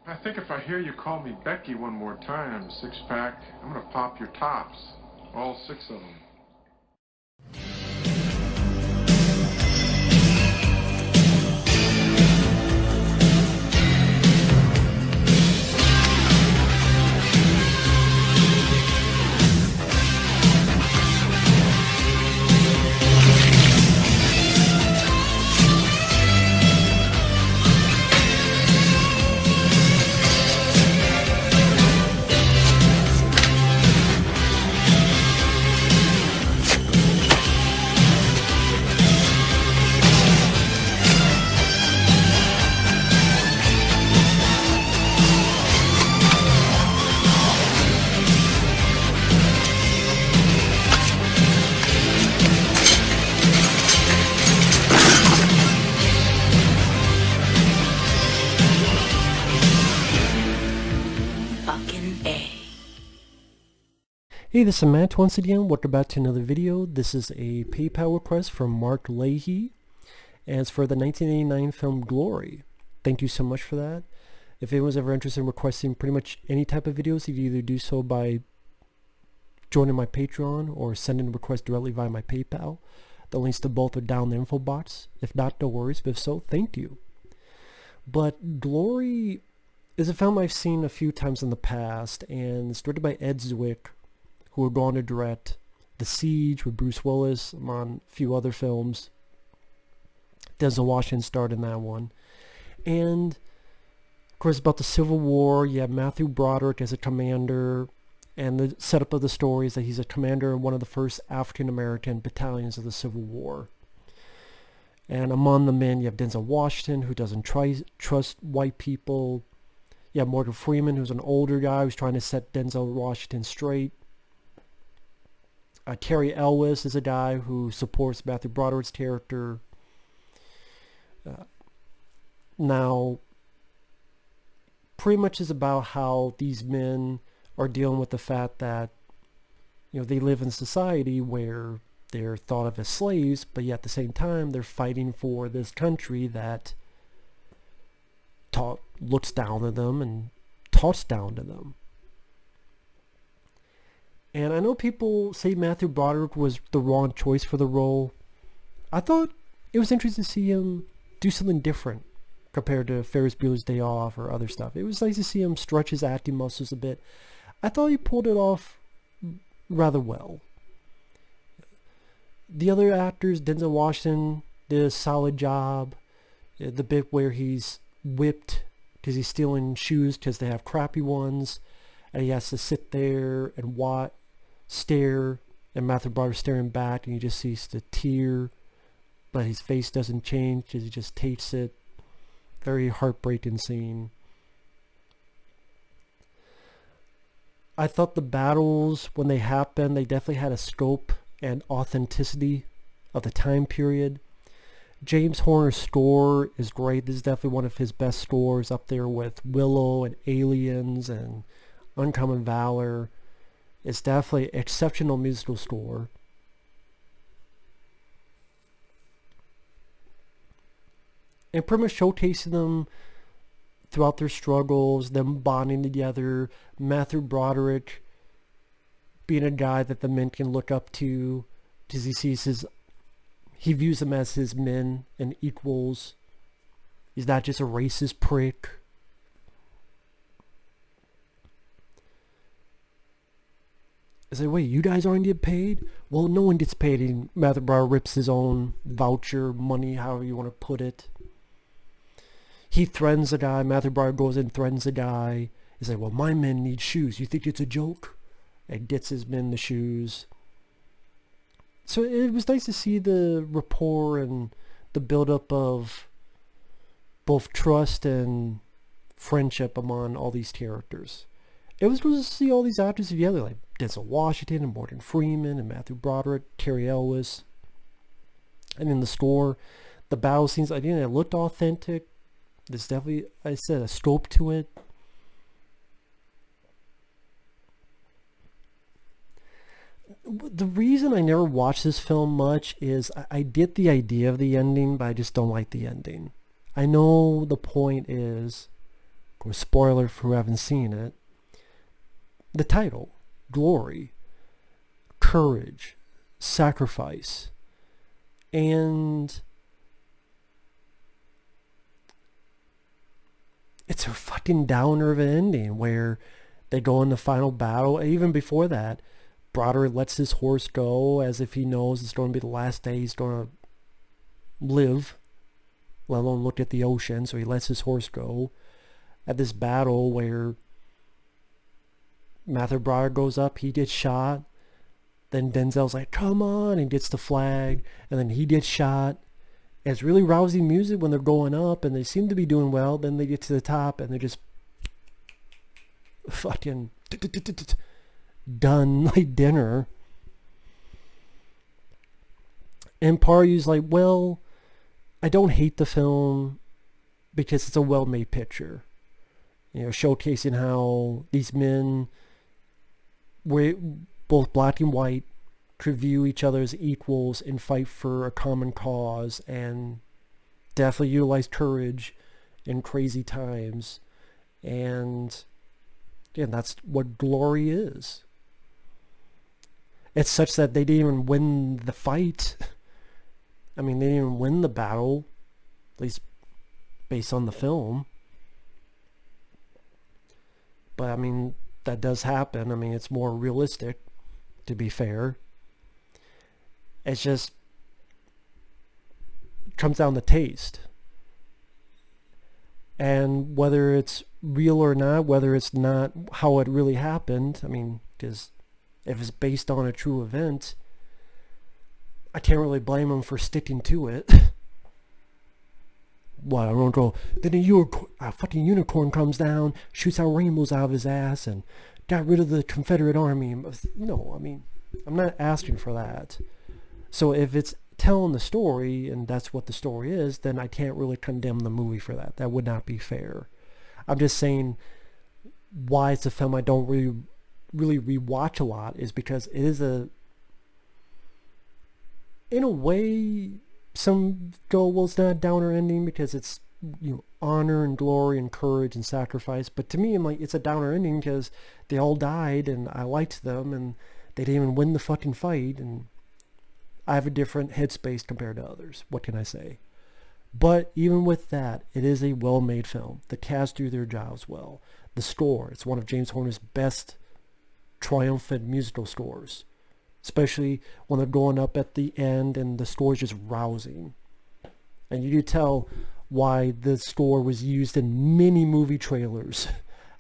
I think if I hear you call me Becky one more time, six-pack, I'm gonna pop your tops. All six of them. Hey, this is Matt once again. Welcome back to another video. This is a PayPal request from Mark Leahy, and it's for the 1989 film Glory. Thank you so much for that. If anyone's ever interested in requesting pretty much any type of videos, you can either do so by joining my Patreon or sending a request directly via my PayPal. The links to both are down in the info box. If not, no worries, but if so, thank you. But Glory is a film I've seen a few times in the past, and it's directed by Ed Zwick, who would go on to direct The Siege with Bruce Willis, among a few other films. Denzel Washington starred in that one. And, of course, about the Civil War. You have Matthew Broderick as a commander, and the setup of the story is that he's a commander in one of the first African-American battalions of the Civil War. And among the men, you have Denzel Washington, who doesn't trust white people. You have Morgan Freeman, who's an older guy who's trying to set Denzel Washington straight. Cary Elwes is a guy who supports Matthew Broderick's character. Now, pretty much is about how these men are dealing with the fact that, you know, they live in a society where they're thought of as slaves, but yet at the same time they're fighting for this country that looks down at them and talks down to them. And I know people say Matthew Broderick was the wrong choice for the role. I thought it was interesting to see him do something different compared to Ferris Bueller's Day Off or other stuff. It was nice to see him stretch his acting muscles a bit. I thought he pulled it off rather well. The other actors, Denzel Washington did a solid job. The bit where he's whipped because he's stealing shoes because they have crappy ones, and he has to sit there and stare, and Matthew Broderick staring back, and he just sees the tear, but his face doesn't change because he just takes it. Very heartbreaking scene. I thought the battles, when they happened, they definitely had a scope and authenticity of the time period. James Horner's score is great. This is definitely one of his best scores, up there with Willow and Aliens and Uncommon Valor. It's definitely an exceptional musical score. And pretty much showcasing them throughout their struggles, them bonding together, Matthew Broderick being a guy that the men can look up to because he views them as his men and equals. He's not just a racist prick. I say, wait, you guys aren't getting paid? Well, no one gets paid. And Matthew Broderick rips his own voucher, money, however you want to put it. He threatens the guy. Matthew Broderick goes in and threatens the guy. He's like, well, my men need shoes. You think it's a joke? And gets his men the shoes. So it was nice to see the rapport and the buildup of both trust and friendship among all these characters. It was good to see all these actors together, like Denzel Washington and Morgan Freeman and Matthew Broderick, Cary Elwes. And in the score, the battle scenes, again, it looked authentic. There's definitely, I said, a scope to it. The reason I never watched this film much is I get the idea of the ending, but I just don't like the ending. I know the point is course, spoiler for who haven't seen it. The title, glory, courage, sacrifice, and it's a fucking downer of an ending where they go in the final battle. Even before that, Broderick lets his horse go as if he knows it's going to be the last day he's going to live, let alone look at the ocean. So he lets his horse go at this battle where Matthew Broderick goes up, he gets shot. Then Denzel's like, come on, and gets the flag, and then he gets shot. And it's really rousing music when they're going up, and they seem to be doing well. Then they get to the top, and they're just fucking done like dinner. And part of you's like, well, I don't hate the film because it's a well-made picture. You know, showcasing how these men were both black and white could view each other as equals and fight for a common cause, and definitely utilize courage in crazy times. And yeah, that's what glory is. It's such that they didn't even win the fight. I mean, they didn't even win the battle, at least based on the film. But I mean, that does happen. I mean, it's more realistic, to be fair. It's just, it comes down to taste. And whether it's real or not, whether it's not how it really happened, I mean, because if it's based on a true event, I can't really blame them for sticking to it. What, I don't go, then a fucking unicorn comes down, shoots out rainbows out of his ass, and got rid of the Confederate army. No, I mean, I'm not asking for that. So if it's telling the story, and that's what the story is, then I can't really condemn the movie for that. That would not be fair. I'm just saying why it's a film I don't really rewatch a lot is because it is in a way, some go, well, it's not a downer ending because it's, you know, honor and glory and courage and sacrifice. But to me, I'm like, it's a downer ending because they all died and I liked them and they didn't even win the fucking fight, and I have a different headspace compared to others. What can I say? But even with that, it is a well-made film. The cast do their jobs well. The score, it's one of James Horner's best triumphant musical scores, especially when they're going up at the end and the score is just rousing. And you could tell why the score was used in many movie trailers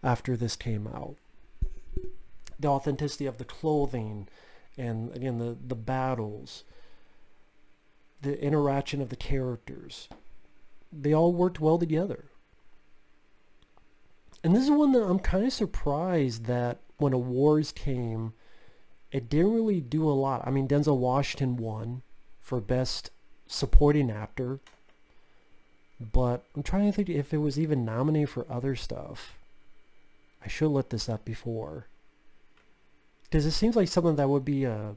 after this came out. The authenticity of the clothing, and again, the battles, the interaction of the characters, they all worked well together. And this is one that I'm kind of surprised that when awards came, it didn't really do a lot. I mean, Denzel Washington won for Best Supporting Actor, but I'm trying to think if it was even nominated for other stuff. I should have looked this up before, because it seems like something that would be a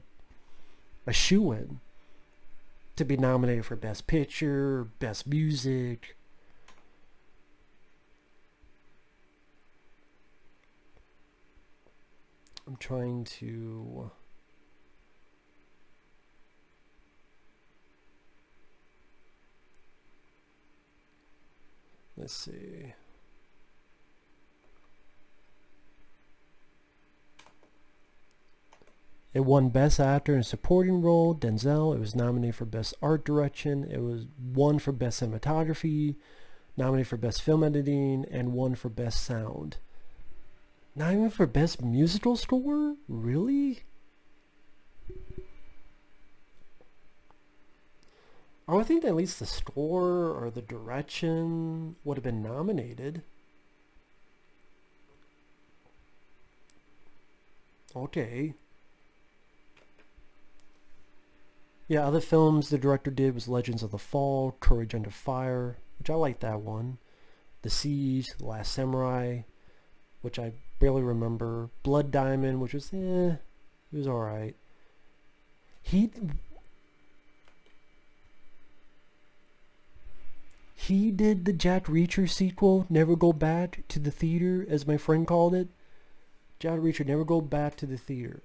shoo-in to be nominated for Best Picture, Best Music. I'm trying to... Let's see. It won Best Actor in a Supporting Role, Denzel. It was nominated for Best Art Direction. It was won for Best Cinematography, nominated for Best Film Editing, and won for Best Sound. Not even for Best Musical Score? Really? I would think that at least the score or the direction would have been nominated. Okay. Yeah, other films the director did was Legends of the Fall, Courage Under Fire, which I like that one. The Siege, The Last Samurai, which I barely remember. Blood Diamond, which was, it was alright. He He did the Jack Reacher sequel, Never Go Back to the Theater, as my friend called it. Jack Reacher, Never Go Back to the Theater.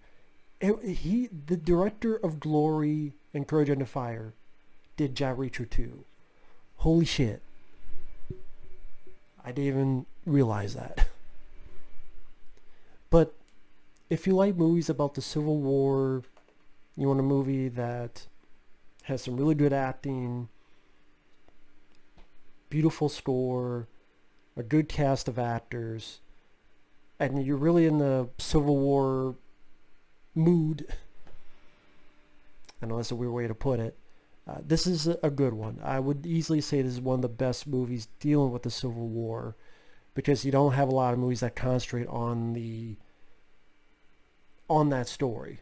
The director of Glory and Courage Under Fire, did Jack Reacher 2. Holy shit. I didn't even realize that. But if you like movies about the Civil War, you want a movie that has some really good acting, beautiful score, a good cast of actors, and you're really in the Civil War mood, I know that's a weird way to put it, this is a good one. I would easily say this is one of the best movies dealing with the Civil War, because you don't have a lot of movies that concentrate on that story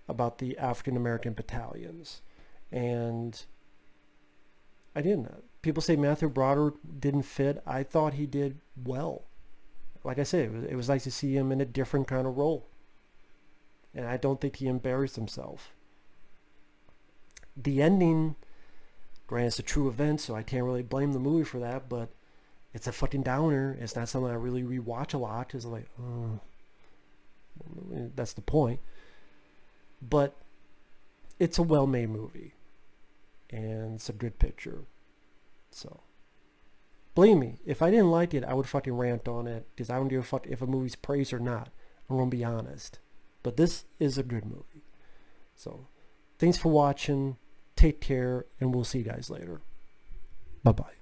about the African American battalions. And I didn't. People say Matthew Broderick didn't fit. I thought he did well. Like I said, it was nice to see him in a different kind of role. And I don't think he embarrassed himself. The ending, granted, it's a true event, so I can't really blame the movie for that, but it's a fucking downer. It's not something I really rewatch a lot, because I'm like, oh, that's the point. But it's a well-made movie, and it's a good picture. So, believe me, if I didn't like it, I would fucking rant on it, because I don't give a fuck if a movie's praised or not. I'm gonna be honest. But this is a good movie. So, thanks for watching. Take care, and we'll see you guys later. Bye-bye.